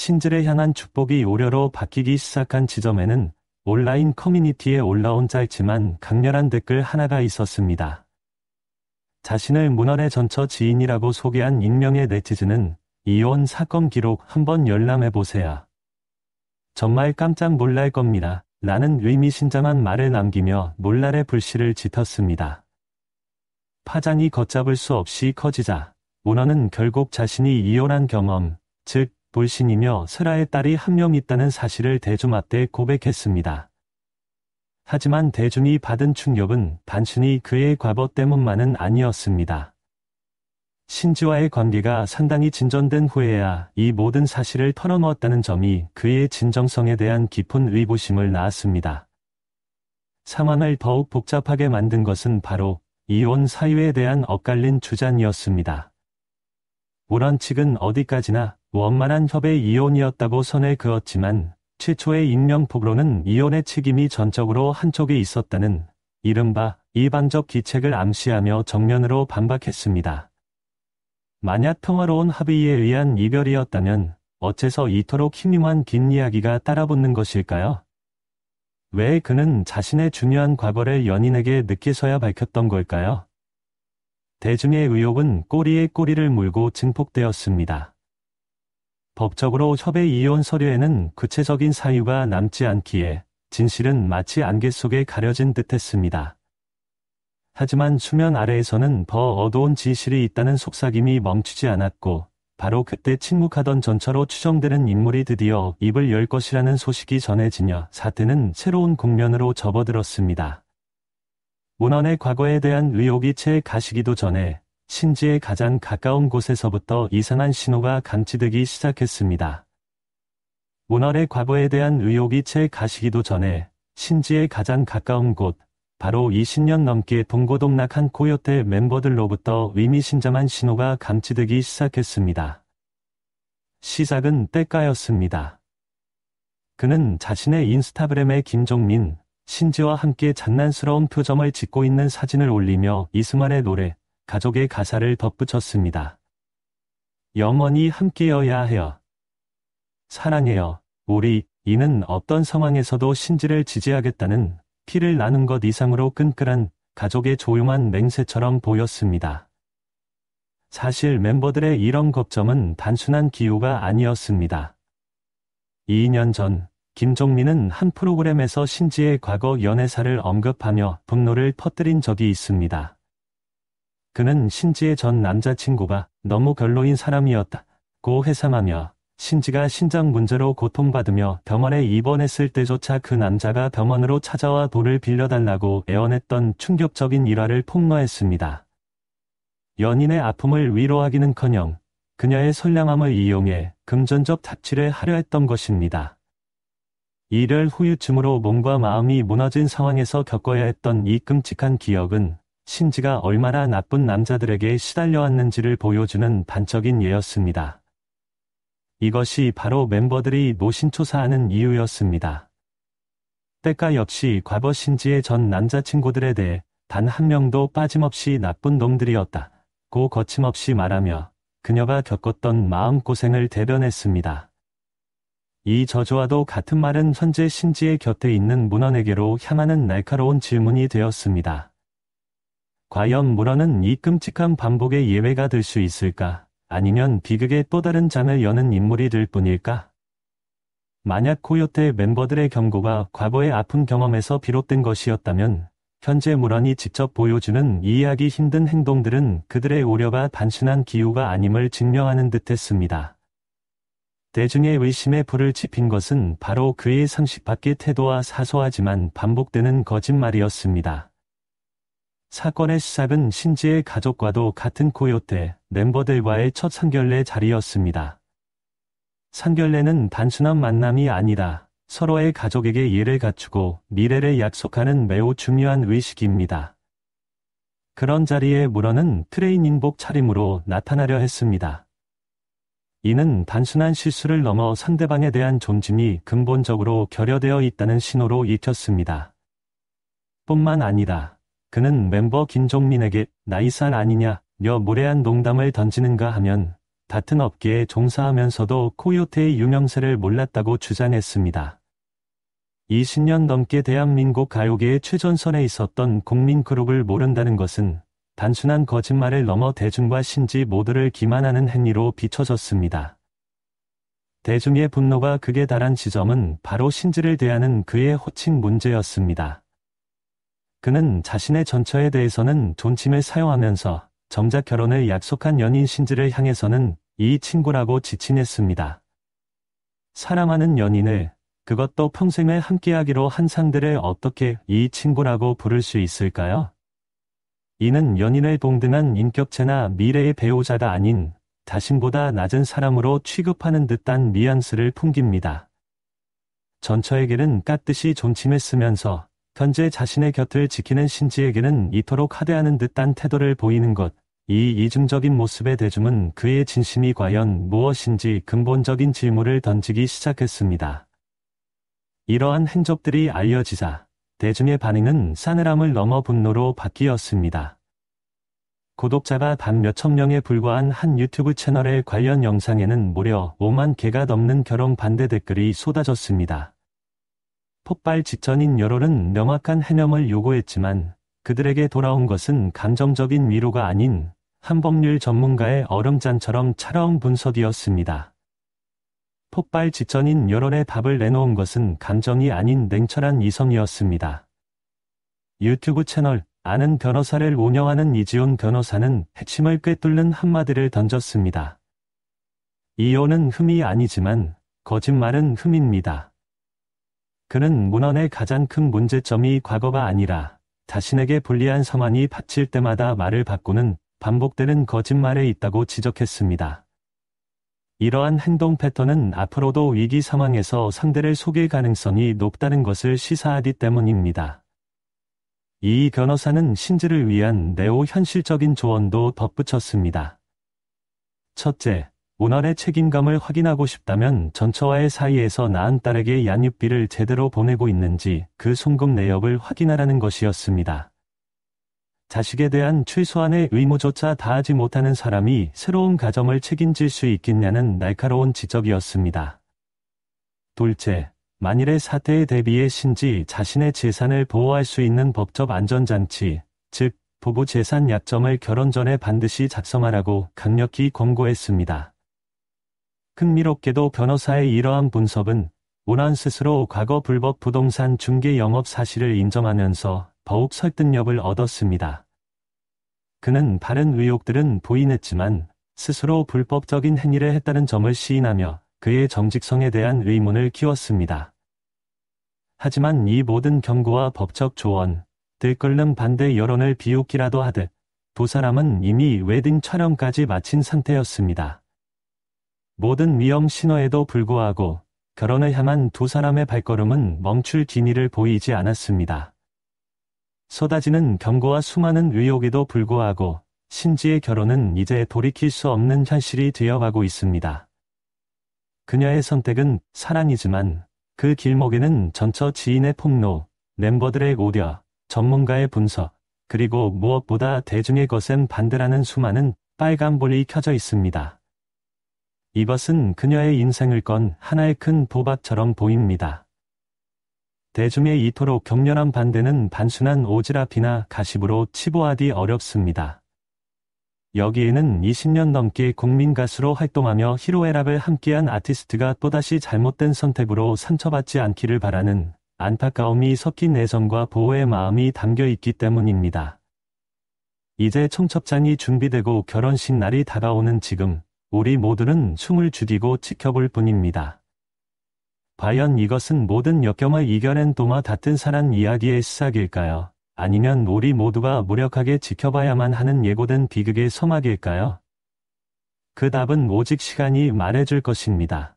신지를 향한 축복이 오려로 바뀌기 시작한 지점에는 온라인 커뮤니티에 올라온 짧지만 강렬한 댓글 하나가 있었습니다. 자신을 문헌의 전처 지인이라고 소개한 익명의 네티즌은 이혼 사건 기록 한번 열람해보세요. 정말 깜짝 놀랄 겁니다. 라는 의미심장한 말을 남기며 놀랄의 불씨를 짙었습니다. 파장이 걷잡을 수 없이 커지자 문헌은 결국 자신이 이혼한 경험, 즉 돌싱이며 슬아의 딸이 한 명 있다는 사실을 대중 앞에 고백했습니다. 하지만 대중이 받은 충격은 단순히 그의 과거 때문만은 아니었습니다. 신지와의 관계가 상당히 진전된 후에야 이 모든 사실을 털어놓았다는 점이 그의 진정성에 대한 깊은 의구심을 낳았습니다. 상황을 더욱 복잡하게 만든 것은 바로 이혼 사유에 대한 엇갈린 주장이었습니다. 문헌 측은 어디까지나 원만한 협의 이혼이었다고 선을 그었지만 최초의 익명 폭로는 이혼의 책임이 전적으로 한쪽에 있었다는 이른바 일방적 기책을 암시하며 정면으로 반박했습니다. 만약 평화로운 합의에 의한 이별이었다면 어째서 이토록 희미한 긴 이야기가 따라붙는 것일까요? 왜 그는 자신의 중요한 과거를 연인에게 늦게서야 밝혔던 걸까요? 대중의 의혹은 꼬리에 꼬리를 물고 증폭되었습니다. 법적으로 협의 이혼 서류에는 구체적인 사유가 남지 않기에 진실은 마치 안개 속에 가려진 듯했습니다. 하지만 수면 아래에서는 더 어두운 진실이 있다는 속삭임이 멈추지 않았고 바로 그때 침묵하던 전처로 추정되는 인물이 드디어 입을 열 것이라는 소식이 전해지며 사태는 새로운 국면으로 접어들었습니다. 문헌의 과거에 대한 의혹이 채 가시기도 전에 신지의 가장 가까운 곳에서부터 이상한 신호가 감지되기 시작했습니다. 문헌의 과거에 대한 의혹이 채 가시기도 전에 신지의 가장 가까운 곳, 바로 20년 넘게 동고동락한 코요테 멤버들로부터 의미심장한 신호가 감지되기 시작했습니다. 시작은 때가였습니다. 그는 자신의 인스타그램에 김종민, 신지와 함께 장난스러운 표정을 짓고 있는 사진을 올리며 이승환의 노래, 가족의 가사를 덧붙였습니다. 영원히 함께여야 해요. 사랑해요. 우리, 이는 어떤 상황에서도 신지를 지지하겠다는 피를 나눈 것 이상으로 끈끈한 가족의 조용한 맹세처럼 보였습니다. 사실 멤버들의 이런 걱정은 단순한 기우가 아니었습니다. 2년 전 김종민은 한 프로그램에서 신지의 과거 연애사를 언급하며 분노를 퍼뜨린 적이 있습니다. 그는 신지의 전 남자친구가 너무 별로인 사람이었다고 회상하며 신지가 신장 문제로 고통받으며 병원에 입원했을 때조차 그 남자가 병원으로 찾아와 돈을 빌려달라고 애원했던 충격적인 일화를 폭로했습니다. 연인의 아픔을 위로하기는커녕 그녀의 선량함을 이용해 금전적 착취를 하려 했던 것입니다. 이를 후유증으로 몸과 마음이 무너진 상황에서 겪어야 했던 이 끔찍한 기억은 신지가 얼마나 나쁜 남자들에게 시달려 왔는지를 보여주는 단적인 예였습니다. 이것이 바로 member들이 노심초사하는 이유였습니다. 때가 역시 과거 신지의 전 남자친구들에 대해 단 한 명도 빠짐없이 나쁜 놈들이었다고 거침없이 말하며 그녀가 겪었던 마음고생을 대변했습니다. 이 저주와도 같은 말은 현재 신지의 곁에 있는 문헌에게로 향하는 날카로운 질문이 되었습니다. 과연 문헌은 이 끔찍한 반복의 예외가 될 수 있을까? 아니면 비극의 또 다른 장을 여는 인물이 될 뿐일까? 만약 코요테 멤버들의 경고가 과거의 아픈 경험에서 비롯된 것이었다면 현재 문헌이 직접 보여주는 이해하기 힘든 행동들은 그들의 우려가 단순한 기우가 아님을 증명하는 듯했습니다. 대중의 의심에 불을 지핀 것은 바로 그의 상식 밖의 태도와 사소하지만 반복되는 거짓말이었습니다. 사건의 시작은 신지의 가족과도 같은 코요테 멤버들과의 첫 상견례 자리였습니다. 상견례는 단순한 만남이 아니라 서로의 가족에게 예를 갖추고 미래를 약속하는 매우 중요한 의식입니다. 그런 자리에 문헌은 트레이닝복 차림으로 나타나려 했습니다. 이는 단순한 실수를 넘어 상대방에 대한 존중이 근본적으로 결여되어 있다는 신호로 읽혔습니다. 뿐만 아니라 그는 멤버 김종민에게 나이살 아니냐며 무례한 농담을 던지는가 하면 같은 업계에 종사하면서도 코요테의 유명세를 몰랐다고 주장했습니다. 20년 넘게 대한민국 가요계의 최전선에 있었던 국민 그룹을 모른다는 것은 단순한 거짓말을 넘어 대중과 신지 모두를 기만하는 행위로 비춰졌습니다. 대중의 분노가 극에 달한 지점은 바로 신지를 대하는 그의 호칭 문제였습니다. 그는 자신의 전처에 대해서는 존칭을 사용하면서 정작 결혼을 약속한 연인 신지를 향해서는 이 친구라고 지칭했습니다. 사랑하는 연인을, 그것도 평생을 함께하기로 한 상대를 어떻게 이 친구라고 부를 수 있을까요? 이는 연인을 동등한 인격체나 미래의 배우자가 아닌 자신보다 낮은 사람으로 취급하는 듯한 뉘앙스를 풍깁니다. 전처에게는 깍듯이 존칭을 쓰면서 현재 자신의 곁을 지키는 신지에게는 이토록 하대하는 듯한 태도를 보이는 것, 이 이중적인 모습의 대중은 그의 진심이 과연 무엇인지 근본적인 질문을 던지기 시작했습니다. 이러한 행적들이 알려지자 대중의 반응은 싸늘함을 넘어 분노로 바뀌었습니다. 구독자가 단 몇천 명에 불과한 한 유튜브 채널의 관련 영상에는 무려 5만 개가 넘는 결혼 반대 댓글이 쏟아졌습니다. 폭발 직전인 여론은 명확한 해명을 요구했지만 그들에게 돌아온 것은 감정적인 위로가 아닌 한법률 전문가의 얼음잔처럼 차가운 분석이었습니다. 폭발 직전인 여론에 답을 내놓은 것은 감정이 아닌 냉철한 이성이었습니다. 유튜브 채널 아는 변호사를 운영하는 이지훈 변호사는 핵심을 꿰뚫는 한마디를 던졌습니다. 이혼은 흠이 아니지만 거짓말은 흠입니다. 그는 문헌의 가장 큰 문제점이 과거가 아니라 자신에게 불리한 상황이 닥칠 때마다 말을 바꾸는 반복되는 거짓말에 있다고 지적했습니다. 이러한 행동 패턴은 앞으로도 위기 상황에서 상대를 속일 가능성이 높다는 것을 시사하기 때문입니다. 이 변호사는 신지를 위한 매우 현실적인 조언도 덧붙였습니다. 첫째, 문헌의 책임감을 확인하고 싶다면 전처와의 사이에서 낳은 딸에게 양육비를 제대로 보내고 있는지 그 송금 내역을 확인하라는 것이었습니다. 자식에 대한 최소한의 의무조차 다하지 못하는 사람이 새로운 가정을 책임질 수 있겠냐는 날카로운 지적이었습니다. 둘째, 만일의 사태에 대비해 신지 자신의 재산을 보호할 수 있는 법적 안전장치, 즉 부부 재산 약정을 결혼 전에 반드시 작성하라고 강력히 권고했습니다. 흥미롭게도 변호사의 이러한 분석은 문헌 스스로 과거 불법 부동산 중개 영업 사실을 인정하면서 더욱 설득력을 얻었습니다. 그는 다른 의혹들은 부인했지만 스스로 불법적인 행위를 했다는 점을 시인하며 그의 정직성에 대한 의문을 키웠습니다. 하지만 이 모든 경고와 법적 조언, 들끓는 반대 여론을 비웃기라도 하듯 두 사람은 이미 웨딩 촬영까지 마친 상태였습니다. 모든 위험 신호에도 불구하고 결혼을 향한 두 사람의 발걸음은 멈출 기미를 보이지 않았습니다. 쏟아지는 경고와 수많은 의혹에도 불구하고 신지의 결혼은 이제 돌이킬 수 없는 현실이 되어가고 있습니다. 그녀의 선택은 사랑이지만 그 길목에는 전처 지인의 폭로, 멤버들의 우려, 전문가의 분석, 그리고 무엇보다 대중의 거센 반대라는 수많은 빨간불이 켜져 있습니다. 이것은 그녀의 인생을 건 하나의 큰 도박처럼 보입니다. 대중의 이토록 격렬한 반대는 단순한 오지랖이나 가십으로 치부하기 어렵습니다. 여기에는 20년 넘게 국민 가수로 활동하며 히로애락을 함께한 아티스트가 또다시 잘못된 선택으로 상처받지 않기를 바라는 안타까움이 섞인 애정과 보호의 마음이 담겨 있기 때문입니다. 이제 청첩장이 준비되고 결혼식 날이 다가오는 지금, 우리 모두는 숨을 죽이고 지켜볼 뿐입니다. 과연 이것은 모든 역경을 이겨낸 도마 같은 사랑 이야기의 시작일까요? 아니면 우리 모두가 무력하게 지켜봐야만 하는 예고된 비극의 서막일까요? 그 답은 오직 시간이 말해줄 것입니다.